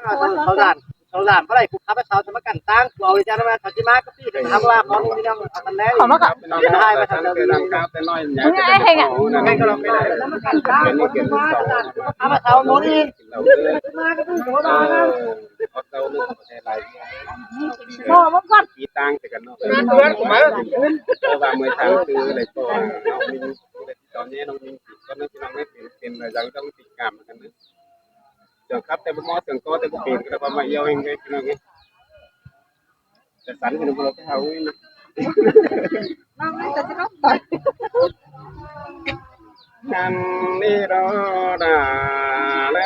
เขาด่านเมื่อไรกูขับไปเสาสมกันตั้งกูเอาจานมาสัจจิมาก็พี่ทำว่าของนี่น้องมันแล้วขอมากับจะได้มาทำเรื่องการเป็นน้อยอย่างนี้ไอ้เฮงอ่ะไงก็เราไม่ได้แล้วมันกันตั้งคนมาทำมาเสาโน่นนี่มาก็ต้องหัวมานะเสาเรื่องอะไรโอ้มันก็ตีตั้งแต่กันเนาะเพื่อนผมมาว่าเมื่อทางคืออะไรก็น้องมิงตอนนี้น้องมิงก็น้องที่น้องไม่เป็นอะไรอย่างต้องติดกรรมกันนะจังครับแต่บ่มอจังก็แต่บ่เป็นก็ประมาณเยาเองไงพี่น้องเอ้ยแต่สันคือบ่เฮานี่น้องนี่จะต้องต่อยนันนี่รอดาเลย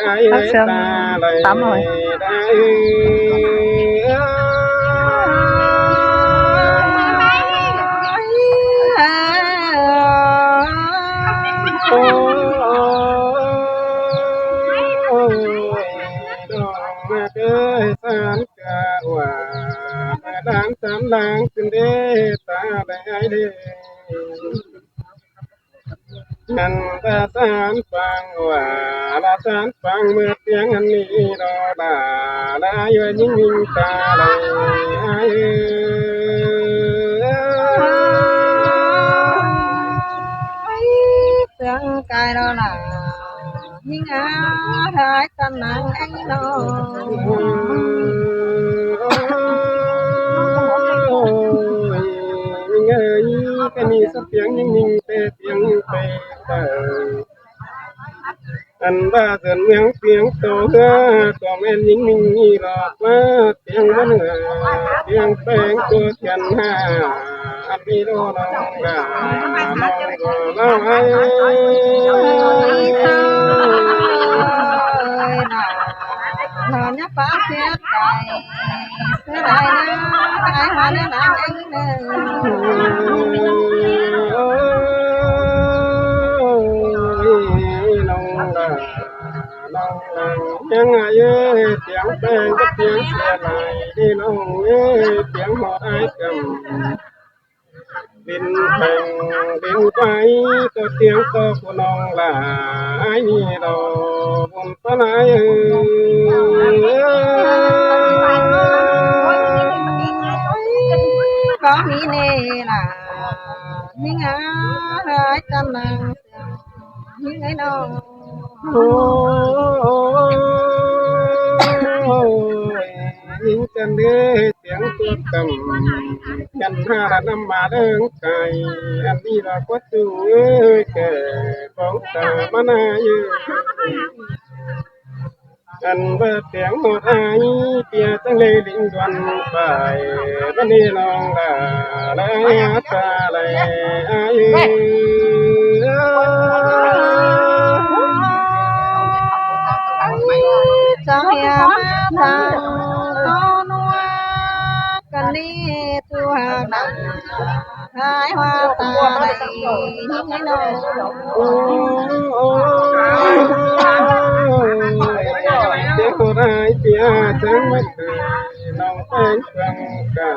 ตาเลยได้สามหลังขึ้นเดตาได้เดมันตาสานฟังว่าละสานฟังเมื่อเสียงอันนี้รอดาลาอยู่ยิ่งตาเลยเสียงกายเราหนายิ่งอาหายตำนานไอ้น้ก็มีสักเสียงยิ่งเตะเสียงเตะอันว่าเสียงเมียงเสียงโตเฮือก็แม่นยิ่งนี่หลอกว่าเสียงวันเหนือเสียงแป้งตัวเทียนห้าอันนี้โดนน้องกาน้องก็เล่าให้นอนยับปากเสียใจเสียดายนะไอ้มาเนี่ยนางเองเลยยังไงเสียงแป้งก็เสียงเสียไหลที่น้องเสียงหอไอ้กำบินแข่งบินไปก็เสียงต่อผู้น้องลาไอ้นี่เราบนต้นไม้ก็มีเน่ล่ะยิ่งอาหายตำนานยิ่งไอ้น้องยิ่งกันเด้เสียงตัวกำยันหาน้ำมาเดินไก่อันนี้เราก็จูแก่ของตามานายือันเบิดเสียงหมดไอเปียตั้งเลยลิงดวนไปวันนี้น้องลาเลยตาเลยไอจะยามาทางต้นว่ากันนี้ตัวหนักหายว่าตาได้ให้น้องเจ้าไรเปียจังไม่เคยน้องเป็นฟังกา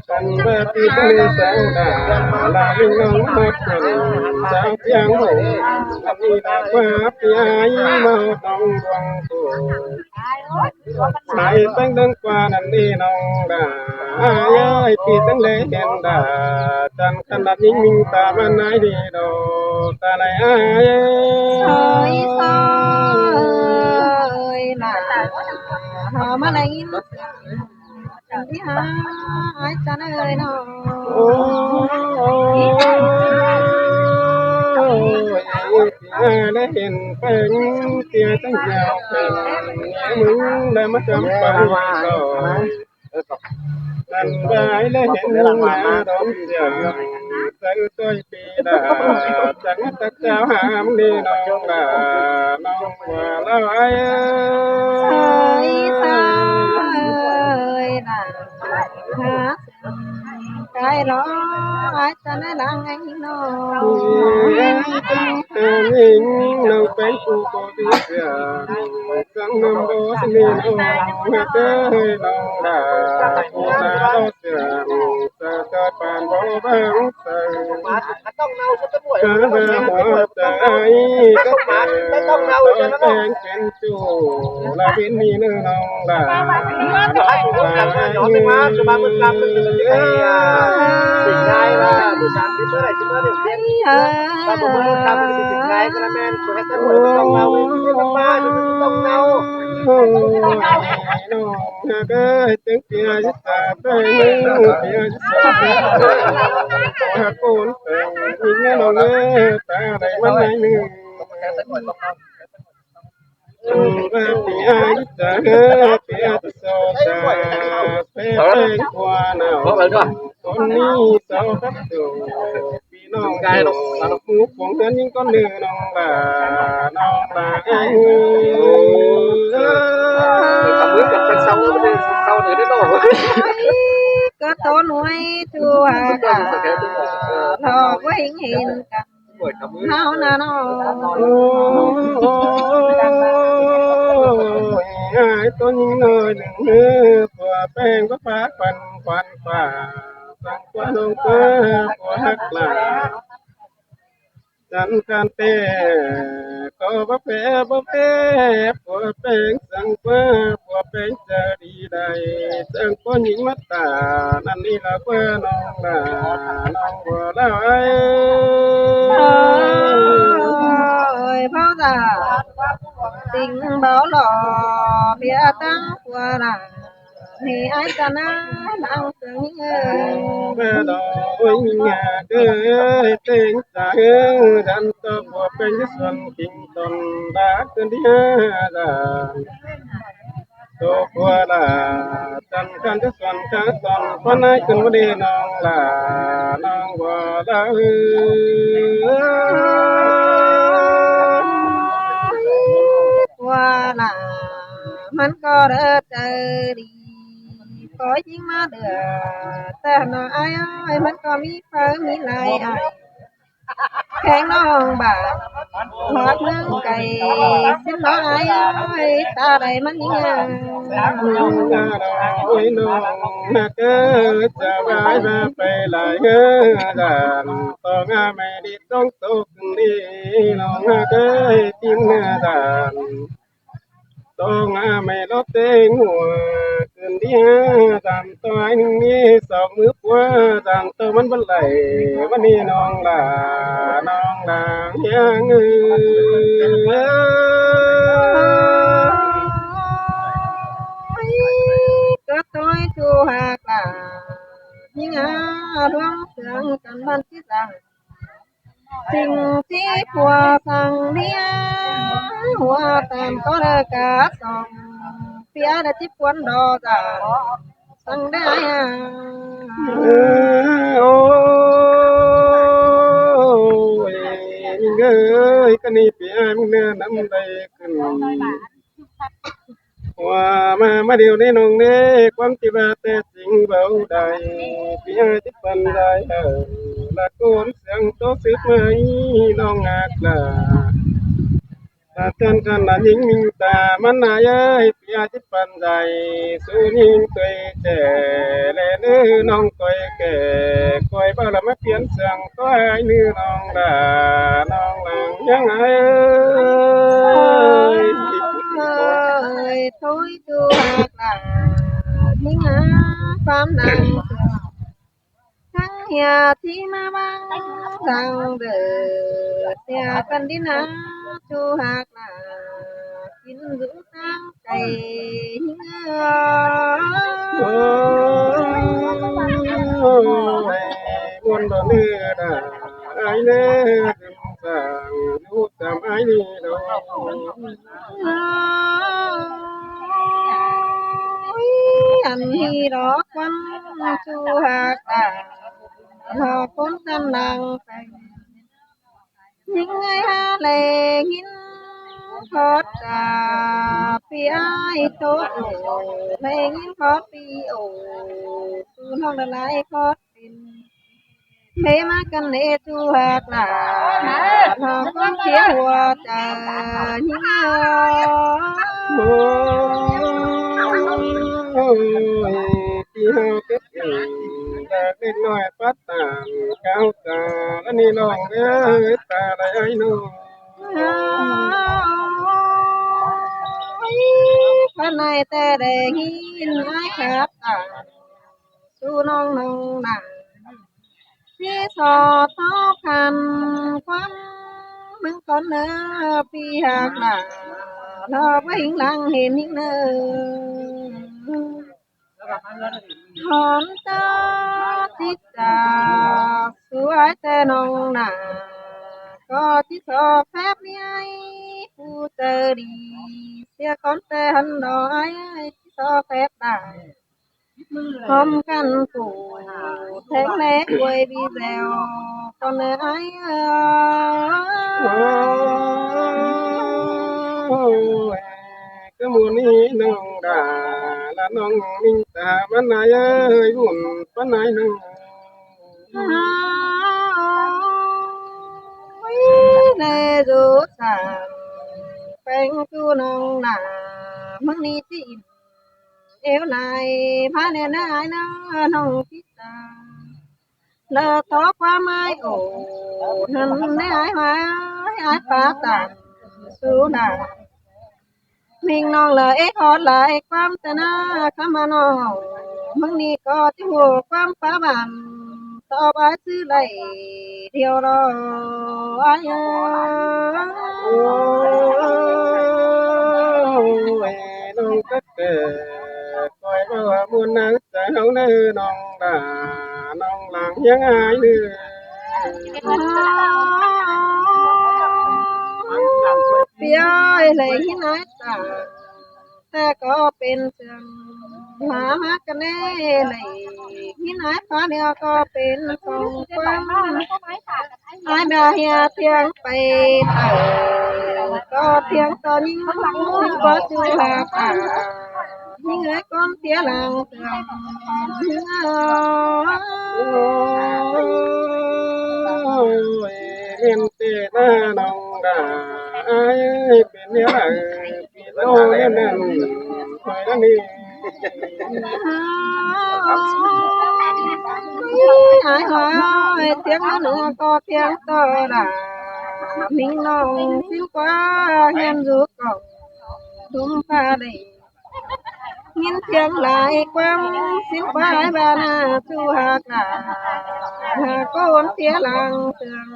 กันเบิดที่ทะเลแสงดาลาลิงน้องหมดคนเจ้าเพียงหงอันนี้ดอกว่าเปียมาต้องดวงตัวสายตั้งดังกว่านั่นนี่น้องดาย้ายปีตั้งเลยเห็นดาจันขนาดยิ่งมิงตามันไหนดีดอกตาไหนอ้ายซอยน่ะหามาไหนจังที่หายจันเอ้ยน้องได้เห็นเป็นเตียตั้งยาวเป็นมึงได้มาจำปาก็นั่นได้ได้เห็นมึงมาดมเสียงสังตัวปีดาจังตักเจ้าหามดีน้องลาน้องว่าละไอ้ซอยน่ะหาไกลร้อยจันนางไอ้น้องยิงน้องเป็นผู้ก่อดีเสียสังน้ำโดสนีน้องเต้ยน้องดาผู้ตาเสียสะเกิดปานบ่เบิ่งใส่ต้องเน่าจะต้องกะเบิ่งหัวใจก็เป็นเป็นจู ลาบินนี่นึน้องลา ถ้าอยู่ร่วมกันก็ย้อนไปมาจะมาเป็นกรรมเป็นสิ่งง่ายว่าบูชาที่เมื่อไรที่เมื่อเดือนเพียงถ้าผมเมื่อทำเป็นสิ่งง่ายก็แล้วแม่นคนให้ตำรวจต้องเอาไว้ที่ต้องมาจะต้องเอา น้องเอ้ยตึงเปียจะตาไปเนื้อเปียจะสาหากปูนเป็นยิงน้องเอ้ยตาได้มันไหนหนึ่งเปียจะตาเอ้ยเปียจะโซดาเปียเป็นกว่าหนาวคนนี้สาวทับตัวพี่น้องกายหมูของเงินยิ่งก้อนเนื้อน้องบ่าเอ้ย มือกับเป็นเสาเป็นเสาเหนือได้ดอก có tố nuôi chùa cả thọ với hình cả hao na nó ai tôi những nơi đừng hứa của bên có phá phần quan phà sang qua đông cơ của hắc là chẳng can tê có bắp phê của bên sang qua của bên giờ đi đây chẳng có những mắt tàนั่นนี่là quê nong là nong của lão ấy ơi bao giờ tình báo lò bia tăng qua là thì ai cả na đang tưởng bê đò ôi nhà ơi tên ta ơi đàn tơ của bên xuân kinh tuần đã cơn đi ra tô qua là chân chân xuân cá tuần con ai cần có đi nong là nong qua là qua làมันก็เด้อเจอดีขอยิ่งมาเด้อแต่น้อยอ้ายมันก็มีเพิ่มมีหลายอ้ายแข่งน้องบ้านหอดเมืองไก่สิ้นน้อยอ้ายตาใดมันยิ่งงาม ôi nong cơ cha vai ba pe lại hơ đàn to nga mẹ đi tông tục đi nong cơ tiếng đàn to nga mẹ lót tên mùa cơn đi đàn to anh nghe sọc nước qua đàn to vẫn vẫn lầy vẫn đi nong là nhang có tôi chu hạt là những đoán tưởng cần ban chiếc rằng tình chỉ của thằng đĩa hoa tàn có đỡ cả sòng phía đã chiếc quán đò giả thằng đĩa ôi mình ơi cái này phía mình nắm tay cần hoa mà điều này nông nê quăng chỉ ba tê chính vào đây phía tiếp phần đây là con sang tốt sức mấy nông ngạc là chân chân là những mình ta mắt này ơi phía tiếp phần đây su nhìn tuổi trẻ lệ nữ nông coi kẻ coi bao là mắt kiến sang có ai nữ nông là nhang ai ơi ơi thôi chu hạt là những phàm năng thằng nhà thì mà băng rằng đỡ xe cần đi na chu hạt là kín giữ tăng cày buồn bã nưa đã ai nè sang lúc làm ai đi đâu anh hi đó quan chu hạt là họ con tan nàng những ngày ha lệ nghìn thoát cả phía ai tốt lệ nghìn thoát đi ổ tu non đã lại thoát tin mẹ má cần để chu hạt là họ con chia hoa trà những khi hao kết đã đến nói phát tàng cao cả anh đi lòng ơi ta lại ai nô านในแต่ได้ยินไอ้ครับต่างสู้น้องน้องหนังที่สอดท้อคันควันมึงก่อนเนอปีหักหลังรอไว้หิงหลังเห็นหิงเนอหอมตาติดตาสวยแต่น้องหนาก็ที่สอบแฟบนี้ผู้เจอดีเสียก่อนแต่หันดอยที่สอบแฟบได้หอมกันกูแทงเล็กไว้บีแซวก่อนเลยโอ้ยก็มูนี้น้องดาละน้องมิงตาบ้านไหนเอ้ยบุญบ้านไหนน้อง ในรูสานเป็นกูน้องหนามึงนี่จีนเอวไหนพาเนี่ยนายนะน้องพิตาเลิกทอความไม่โอ้นั่นในไอ้หายไอ้ปาตาสู้หนามิงน้องเลยขอหลายความแต่หน้าข้ามาน้องมึงนี่ก็ที่หัวความฟ้าบันต่อไปซื้อไหลเที่ยวรอไอ้โอ้ยน้องก็เกิดคอยว่าบุญนักสาวเนื้อน้องดาน้องหลังยังอายเนื้อเปียเลยที่ไหนตาแต่ก็เป็นเชิงหามากันแน่เลยที่ไหนฟ้าเดียวก็เป็นทรงความไอ้แม่เฮียเทียงไปเตอก็เทียงตอนยิ่งก็จูหาป่ายิ่งไอ้ก้อนเสียหลังเตือนโอ้ยเรียนเตะหน้าน้องดาอายเป็นเนื้อพี่โตเนี่ยนั่นคอยละนี่ไอ้หอยเทียงเนื้อก็เทียงต่อละมิ่งน้องสิ้นกว่าเงินรูกก็ทุ่มผ้าได้เงินเทียงหลายความสิ้นกว่าบ้านาจูหากลาหาก้นเสียหลังเตือน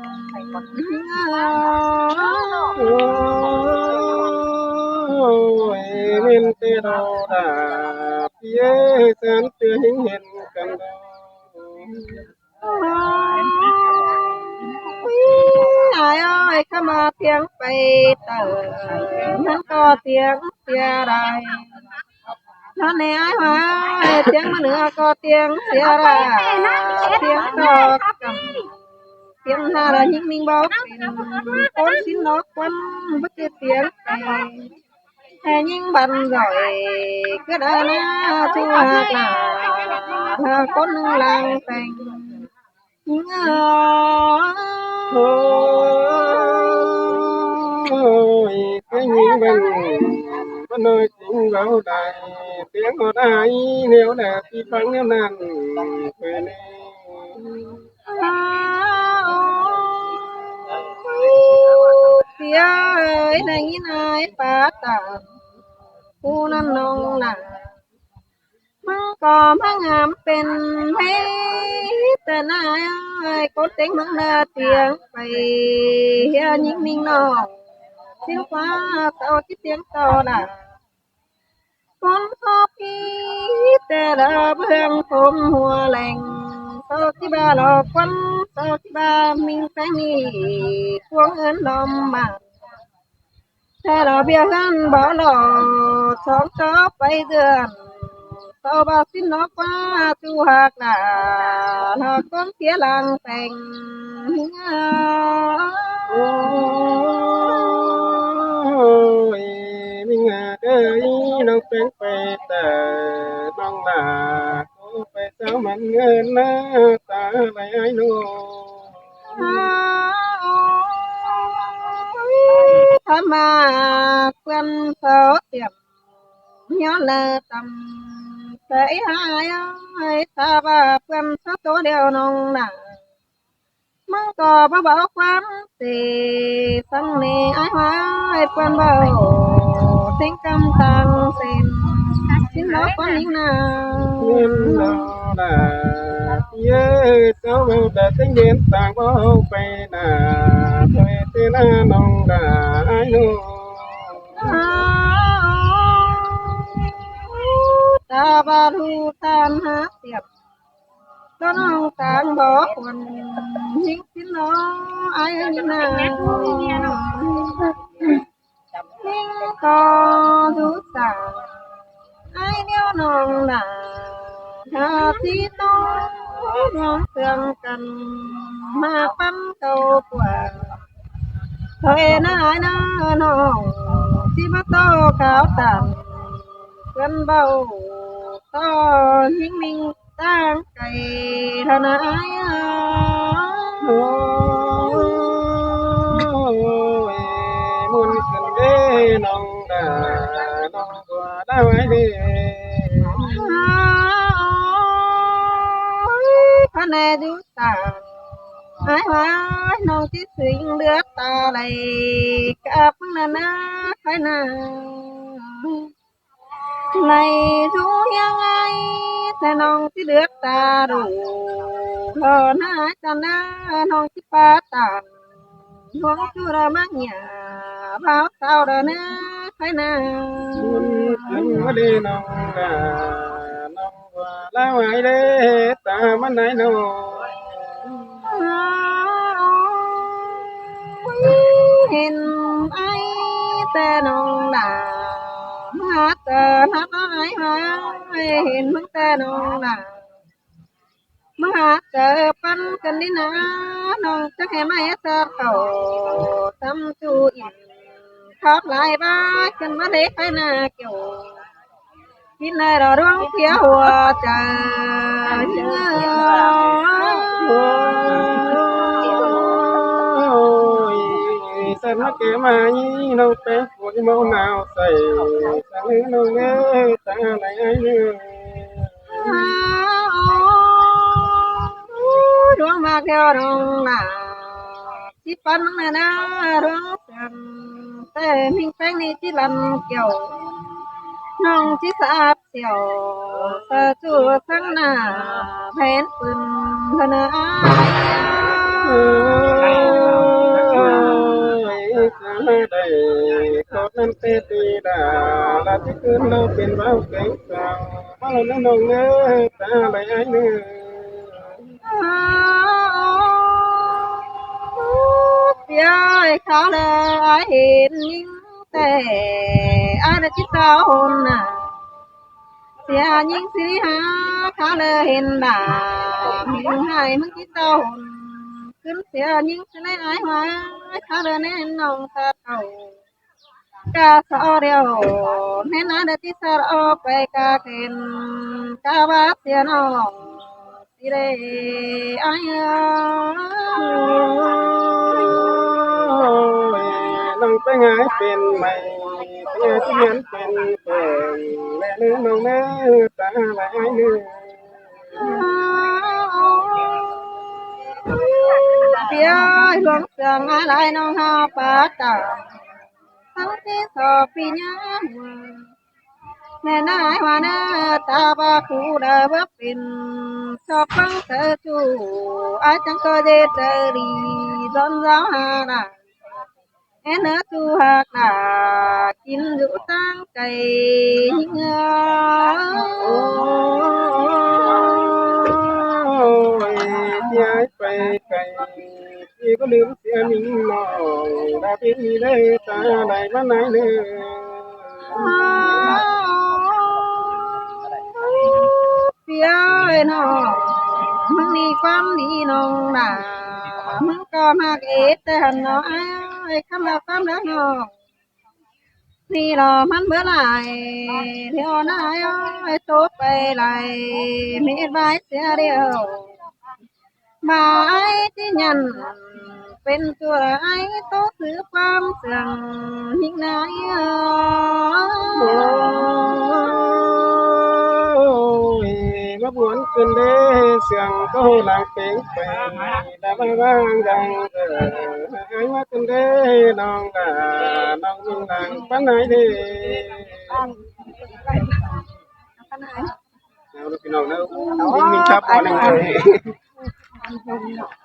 โอ้ยเรียนเตะเราดาพี่เอ้ยแสนเตือเห็นกันดอไอ้อ้อยเข้ามาเพียงไปเติมนั้นก็เตียงเสียไรท่านในไอ้หอยเตียงมาเหนือก็เตียงเสียไรเตียงตอกกันเตียงหน้าละยิ่งมิ่งบอกเป็นคนสิ้นนกวันบัดเตียงไปแห่ยิ่งบันrồi cứ đã na chu hạt là con làng thành ôi cái những bên nơi chính vào đại tiếng ngọt ai nếu đẹp thì phăng nếu nàng về đây phía ơi này này phá tànผู้นั้นน้องหนามังก็มังงามเป็นเพแต่นายเอ้ยกดเต็งมังนาเตียงไปเฮียยิ่งนิ่งน้องเสียงฟ้าเต่าที่เตียงต่อหนาคนขอพี่แต่ละเบื้องผมหัวแหลงเต่าที่บ้าหลอกคนเต่าที่บ้ามิงแฝงนี่ควงเอินดอมมาแต่เราเบี้ยกันบ่หลอสองจอไปเดือนเต่าบาสินนกว่าจูหักหนาหากคนเสียหลังแต่งôi mình ơi nó phèn phê tờ non là cô phê sao mình na ta lại ai nô thăm mà quen phở tiệm nhớ là tầm thấy hai ơi ta bà quen số số đều nông nặng mong có bao bảo quan thì sang nè ai hóa quen bao tiếng cam tăng xin con những nào nên đó là nhớ cháu bao đã tính đến tàng bao phải là thôi tên nông là ai nô ta ba thu tan hát tiệp con ông tàng bỏ quần những tiếng nó ai những nào những có rút tàng ai đeo nòng là hà tí to nón tường cần mà bắn cầu quả thời nay nó nòng chỉ bắt to cáo tàn quân bao to những mình tăng cày thân ai ôi muốn cần đê nông đã nông qua đã phải đi thân này chú tàn ai hóa nông tí sinh đứa ta này cặp nà phải nào này chú yang ai thế nông tí đứa ta đủ hơn hai tàn nông tí phá tàn hướng chú ra mắc nhà báo sao đó nè phải nào muốn cần đê nông đã nông qua đã phải đi ta mất này đâu hình ai tên ông là hát hát ai hóa hình mức tên ông là hát pan cần đi na nông chắc em ai ta cầu tâm chú in khóc lại ba chân má để phải na kiểu xin này đó đúng phía hùa trời ôi sao nó kể mà như đâu bé của mẫu nào xảy sao nữ đâu nghe ta lại ai nữa đúng mà kêu đúng là chỉ phân này na đúng rằng thế mình phải đi chỉ lần kiểu nông chỉ sáp xẻo sa chua sang na phèn phun hơn ôi đây có nên tê tì đã là chỉ cứ đâu tiền bao cánh sao bao lâu nó nghe ta lại ai nữa ơi khó là ai hiện những tệ ai đã chỉ sao hồn à xia những xí ha khó là hiện đã mình hai mức chỉ sao hồn cứ xia những xí này ai hóa khó là nên nông ta cầu ca sao đều nên ai đã chỉ sao ở quay ca khen ca bát xia nông xí đây ai nông tới ngáiเป็นใหม่เพื่อที่เหมือนเป็นเปิงและเนื้อน้องเนื้อตาหลายเนื้อ phía hướng sương ai lại nông ha bát tà thắng thế sò phi nhá nè nai hoa nè ta ba khu đờ bước pin cho băng thơ chu ai chẳng có dê trời đi don giáo hà nà em nữa chu hạc nà chín rượu tăng cày ôi ai phải cày chỉ cóลืมเสียมิ่งมองดาพี่เลยตาได้มาไหนเลย phía nó mừng đi quan đi nông nà mừng có mà cái tên nó ai không là quan đó nó đi nó mắn bữa lại theo nó ai tốt về lại mẹ vai xe điều mà ai chỉ nhậnเป็นตัวไอ้โตคือความเสื่อมยิ่งนาย ôi mà buồn cơn đê sương câu làng tiếng phèn đã vang vang rằng ai mà cơn đê nong đã nong mình làng bán ai đi น้องเนอะมินชับคนหนึ่งเลย